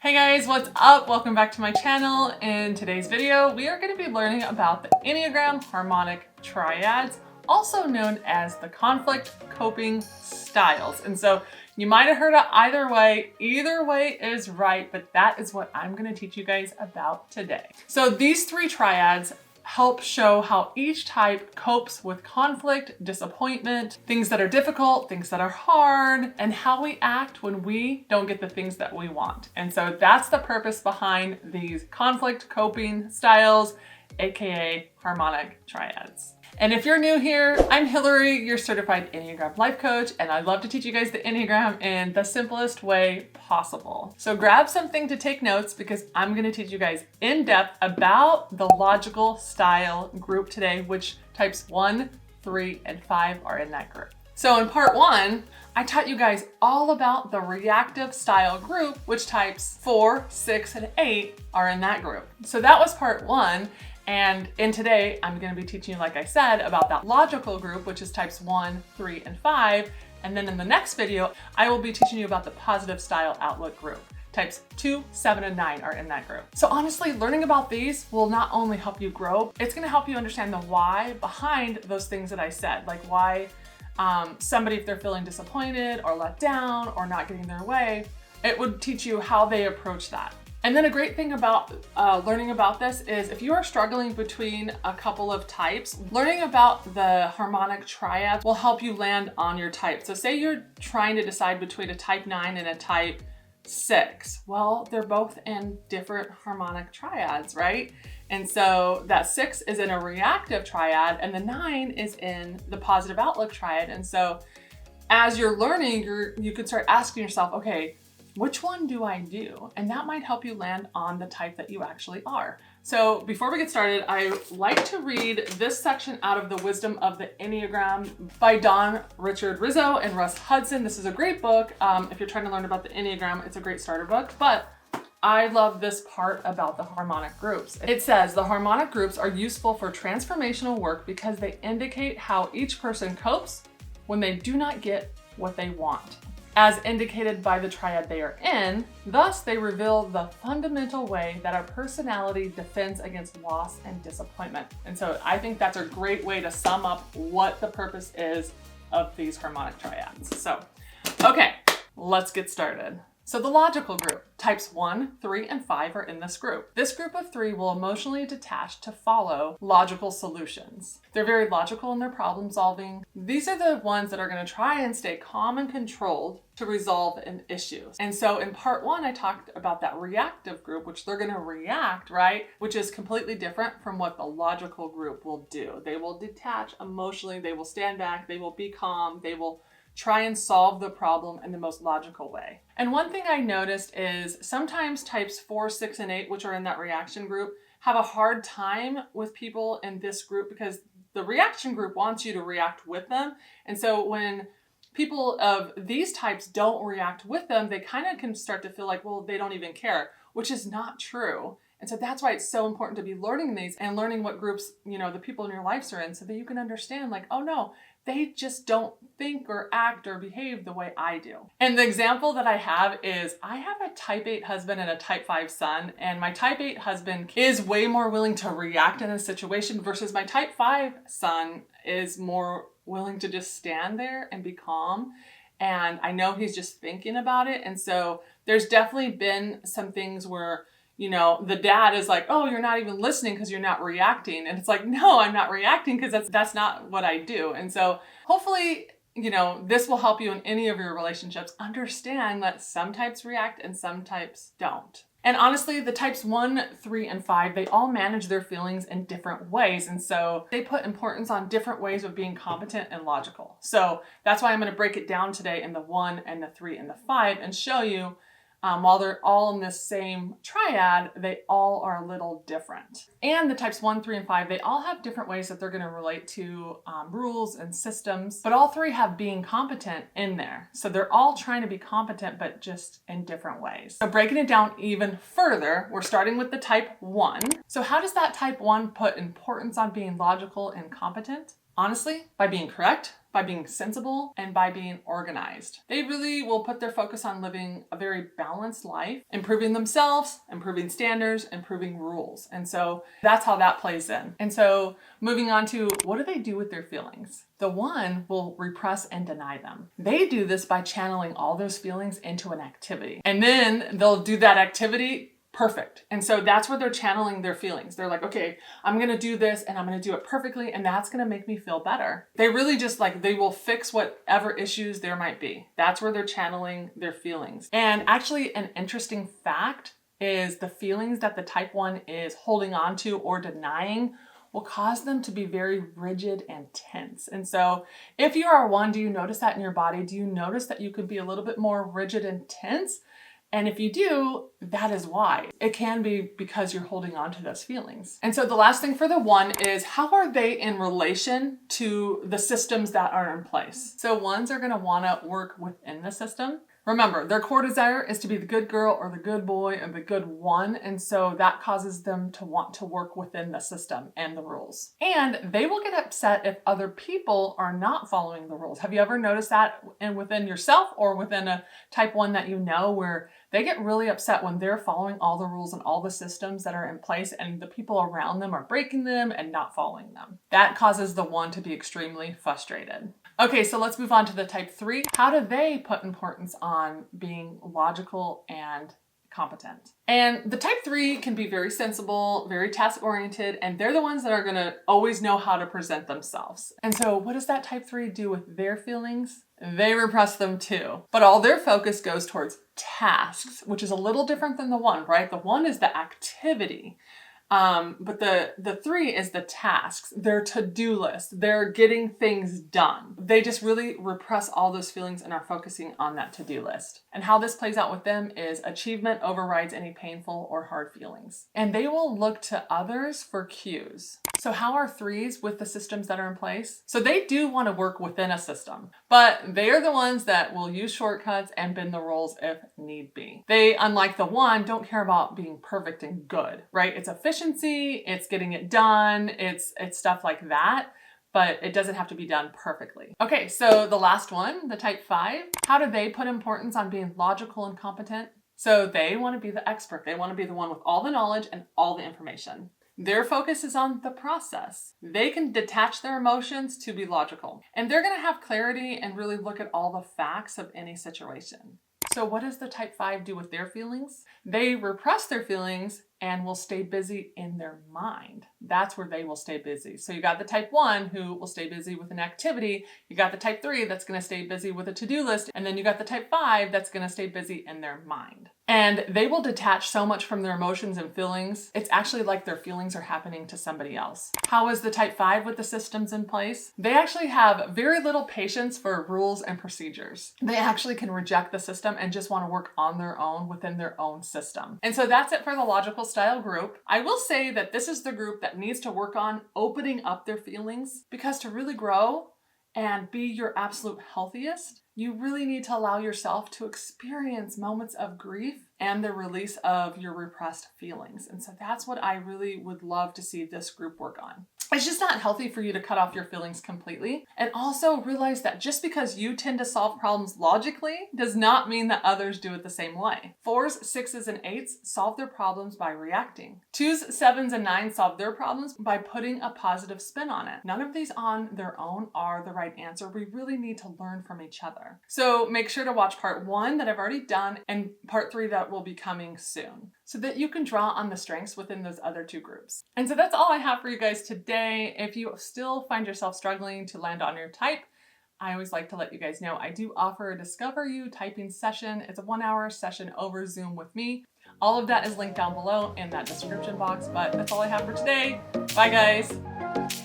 Hey guys, what's up? Welcome back to my channel. In today's video, we are going to be learning about the Enneagram Harmonic Triads, also known as the conflict coping styles. And so you might have heard it either way. Either way is right, but that is what I'm going to teach you guys about today. So these three triads help show how each type copes with conflict, disappointment, things that are difficult, things that are hard, and how we act when we don't get the things that we want. And so that's the purpose behind these conflict coping styles, aka harmonic triads. And if you're new here, I'm Hillary, your certified Enneagram life coach, and I love to teach you guys the Enneagram in the simplest way possible. So grab something to take notes because I'm going to teach you guys in depth about the logical style group today, which types 1, 3, and 5 are in that group. So in part 1, I taught you guys all about the reactive style group, which types 4, 6, and 8 are in that group. So that was part 1. And in today, I'm going to be teaching you, like I said, about that logical group, which is types 1, 3, and 5. And then in the next video, I will be teaching you about the positive style outlook group. Types 2, 7, and 9 are in that group. So honestly, learning about these will not only help you grow, it's going to help you understand the why behind those things that I said, like why somebody, if they're feeling disappointed or let down or not getting their way, it would teach you how they approach that. And then a great thing about learning about this is if you are struggling between a couple of types, learning about the harmonic triad will help you land on your type. So say you're trying to decide between a type 9 and a type 6. Well, they're both in different harmonic triads, right? And so that 6 is in a reactive triad and the 9 is in the positive outlook triad. And so as you're learning, you could start asking yourself, okay, which one do I do? And that might help you land on the type that you actually are. So before we get started, I like to read this section out of The Wisdom of the Enneagram by Don Richard Rizzo and Russ Hudson. This is a great book. If you're trying to learn about the Enneagram, it's a great starter book, but I love this part about the harmonic groups. It says the harmonic groups are useful for transformational work because they indicate how each person copes when they do not get what they want, as indicated by the triad they are in. Thus, they reveal the fundamental way that a personality defends against loss and disappointment. And so I think that's a great way to sum up what the purpose is of these harmonic triads. So, okay, let's get started. So the logical group, types 1, 3, and 5 are in this group. This group of 3 will emotionally detach to follow logical solutions. They're very logical in their problem solving. These are the ones that are going to try and stay calm and controlled to resolve an issue. And so in part 1, I talked about that reactive group, which they're going to react, right? Which is completely different from what the logical group will do. They will detach emotionally, they will stand back, they will be calm, they will try and solve the problem in the most logical way. And one thing I noticed is sometimes types 4, 6, and 8, which are in that reaction group, have a hard time with people in this group because the reaction group wants you to react with them. And so when people of these types don't react with them, they kind of can start to feel like, well, they don't even care, which is not true. And so that's why it's so important to be learning these and learning what groups, the people in your lives are in so that you can understand like, oh no, they just don't think or act or behave the way I do. And the example that I have is I have a type 8 husband and a type 5 son, and my type 8 husband is way more willing to react in a situation versus my type 5 son is more willing to just stand there and be calm. And I know he's just thinking about it. And so there's definitely been some things where the dad is like, oh, you're not even listening because you're not reacting. And it's like, no, I'm not reacting because that's not what I do. And so hopefully, this will help you in any of your relationships understand that some types react and some types don't. And honestly, the types 1, 3, and 5, they all manage their feelings in different ways. And so they put importance on different ways of being competent and logical. So that's why I'm going to break it down today in the 1 and the 3 and the 5 and show you while they're all in this same triad, they all are a little different. And the types 1, 3, and 5, they all have different ways that they're going to relate to rules and systems, but all 3 have being competent in there. So they're all trying to be competent, but just in different ways. So breaking it down even further, we're starting with the type 1. So how does that type 1 put importance on being logical and competent? Honestly, by being correct, by being sensible, and by being organized. They really will put their focus on living a very balanced life, improving themselves, improving standards, improving rules. And so that's how that plays in. And so moving on to what do they do with their feelings? The one will repress and deny them. They do this by channeling all those feelings into an activity. And then they'll do that activity perfect. And so that's where they're channeling their feelings. They're like, okay, I'm going to do this and I'm going to do it perfectly. And that's going to make me feel better. They really just they will fix whatever issues there might be. That's where they're channeling their feelings. And actually an interesting fact is the feelings that the type 1 is holding on to or denying will cause them to be very rigid and tense. And so if you are one, do you notice that in your body? Do you notice that you could be a little bit more rigid and tense? And if you do, that is why. It can be because you're holding on to those feelings. And so the last thing for the 1 is how are they in relation to the systems that are in place? So 1s are going to want to work within the system. Remember, their core desire is to be the good girl or the good boy or the good one. And so that causes them to want to work within the system and the rules. And they will get upset if other people are not following the rules. Have you ever noticed that within yourself or within a type 1 that you know where they get really upset when they're following all the rules and all the systems that are in place and the people around them are breaking them and not following them? That causes the 1 to be extremely frustrated. Okay, so let's move on to the type 3. How do they put importance on being logical and competent? And the type 3 can be very sensible, very task-oriented, and they're the ones that are going to always know how to present themselves. And so what does that type 3 do with their feelings? They repress them too. But all their focus goes towards tasks, which is a little different than the 1, right? The 1 is the activity. But the 3 is the tasks, their to-do list, they're getting things done. They just really repress all those feelings and are focusing on that to-do list. And how this plays out with them is achievement overrides any painful or hard feelings. And they will look to others for cues. So how are 3s with the systems that are in place? So they do want to work within a system, but they are the ones that will use shortcuts and bend the rules if need be. They, unlike the 1, don't care about being perfect and good, right? It's efficiency, it's getting it done, it's stuff like that, but it doesn't have to be done perfectly. Okay, so the last one, the type 5, how do they put importance on being logical and competent? So they want to be the expert. They want to be the one with all the knowledge and all the information. Their focus is on the process. They can detach their emotions to be logical. And they're going to have clarity and really look at all the facts of any situation. So what does the type 5 do with their feelings? They repress their feelings and will stay busy in their mind. That's where they will stay busy. So you got the type 1 who will stay busy with an activity. You got the type 3 that's going to stay busy with a to-do list. And then you got the type 5 that's going to stay busy in their mind. And they will detach so much from their emotions and feelings. It's actually like their feelings are happening to somebody else. How is the type 5 with the systems in place? They actually have very little patience for rules and procedures. They actually can reject the system and just want to work on their own within their own system. And so that's it for the logical style group. I will say that this is the group that needs to work on opening up their feelings, because to really grow and be your absolute healthiest, you really need to allow yourself to experience moments of grief and the release of your repressed feelings. And so that's what I really would love to see this group work on. It's just not healthy for you to cut off your feelings completely. And also realize that just because you tend to solve problems logically does not mean that others do it the same way. 4s, 6s, and 8s solve their problems by reacting. 2s, 7s, and 9s solve their problems by putting a positive spin on it. None of these on their own are the right answer. We really need to learn from each other. So make sure to watch part 1 that I've already done and part 3 that will be coming soon, so that you can draw on the strengths within those other 2 groups. And so that's all I have for you guys today. If you still find yourself struggling to land on your type, I always like to let you guys know I do offer a Discover You typing session. It's a 1-hour session over Zoom with me. All of that is linked down below in that description box, but that's all I have for today. Bye guys.